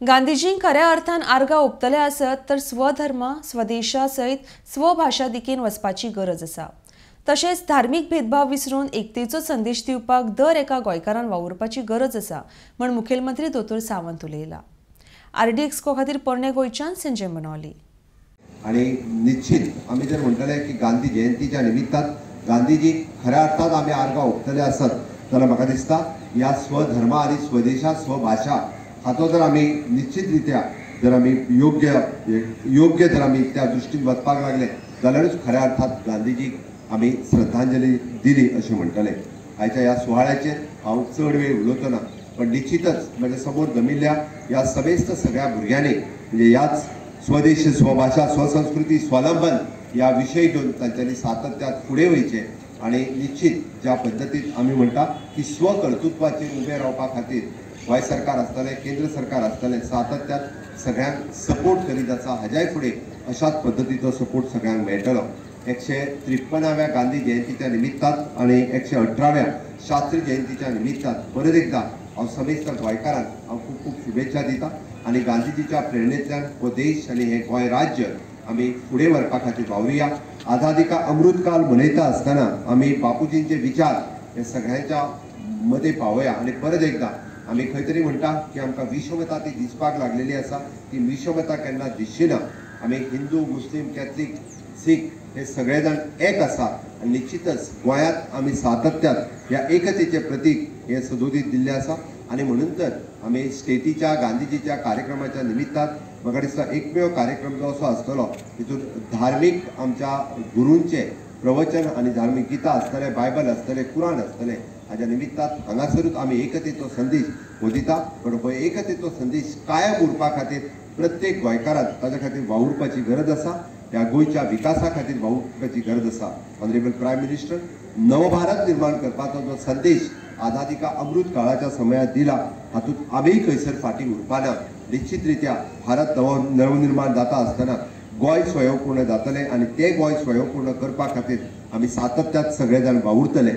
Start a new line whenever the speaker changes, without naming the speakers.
गांधीजी खऱ्या अर्थान आर्गां ओंपतले आसत तर स्वधर्म स्वदेशा सयत स्वभाषा दिकेन वचपाची गरज आसा। तशेंच धार्मीक भेदभाव विसरून एकतेचो संदेश दिवपाक दर एका गोंयकारान वावुरपाची गरज आसा म्हण मुखेलमंत्री दोतोर सावंत उलयला। आरडी एक्सपो खातीर पोरणे गोंयच्यान संजय मनवली।
आणि निश्चित आम्ही जर म्हणटले की गांधी जयंतीच्या निमित्तान गांधीजी खऱ्या अर्थात आम्ही आर्गां ओंपतले आसत जाल्यार म्हाका दिसता ह्या स्वधर्म आणि स्वदेशा स्वभाषा हाचो जर आम्ही निश्चितरित्या जर आम्ही योग्य जर आम्ही त्या दृष्टीन वचपाक लागले जाल्यारूच खऱ्या अर्थात गांधीजीक आम्ही श्रद्धांजली दिली अशें म्हणटले। आयच्या ह्या सुवाळ्याचेर हांव चड वेळ उलोवचो ना, पण निश्चितच म्हज्या समोर जमिल्ल्या ह्या समेस्त सगळ्या भुरग्यांनी म्हणजे ह्याच स्वदेश स्वभाषा स्वसंस्कृती स्वावलंबन या विषय घेऊन तांच्यांनी सातत्यात फुडें वयचे आणि निश्चित ज्या पद्धतीत आम्ही म्हणटा की स्वकर्तृत्वाचेर उबे रावपा खातीर गोंय सरकार आसतलें केंद्र सरकार आसतलें सातत्यात सगळ्यांक सपोर्ट करीत आसा। हाज्याय फुडें अशाच पद्धतीचो सपोर्ट सगळ्यांक मेळटलो। 153व्या गांधी जयंतीच्या निमित्तान आणि 118व्या शास्त्री जयंतीच्या निमित्तान परत एकदा हांव समेस्त गोंयकारांक हांव खूब खूब शुभेच्छा दिता आणि गांधीजीच्या प्रेरणेंतल्यान हो देश आणि हे गोंय राज्य आम्ही फुडें व्हरपा खातीर वावुरया। आझादी का अमृतकाल मनयता आसतना आम्ही बापूजींचे विचार हे सगळ्यांच्या मदें पावया आणि परत एकदा आम्ही खंय तरी म्हणटा की आमकां विषमता ती दिसपाक लागलेली आसा, ती विषमता केन्ना दिसची ना। आम्ही हिंदू मुस्लीम कॅथलीक सीख हे सगळे जाण एक आसा आणि निश्चितच गोंयांत आम्ही सातत्यात ह्या एकतेचे प्रतीक हे सदोदीत दिल्ले आसा आणि म्हणून तर आम्ही स्टेटीच्या गांधीजीच्या कार्यक्रमाच्या निमित्तान म्हाका दिसता एकमेव कार्यक्रम जो असो आसतलो तितून धार्मीक आमच्या गुरूंचे प्रवचन आणि धार्मीक गितां आसतले, बायबल आसतले, कुराण आसतले। हाज्या निमित्तान हांगासरूच आमी एकतेचो संदेश हो दिता, पण हो एकतेचो संदेश कायम उरपा खातीर प्रत्येक गोंयकारान ताच्या खातीर वावुरपाची गरज आसा। ह्या गोंयच्या विकासा खातीर वावुरपाची गरज आसा। ऑनरेबल प्रायम मिनिस्टर नवभारत निर्माण करपाचो जो संदेश आझादी का अमृत काळाच्या समयात दिला हातूंत आमी खंयसर फाटीं उरपाना। निश्चितरित्या भारत नवनिर्माण जाता आसतना गोंय स्वयंपूर्ण जातलें आणि ते गोंय स्वयंपूर्ण करपा खातीर आमी सातत्यात सगळे जाण वावुरतले।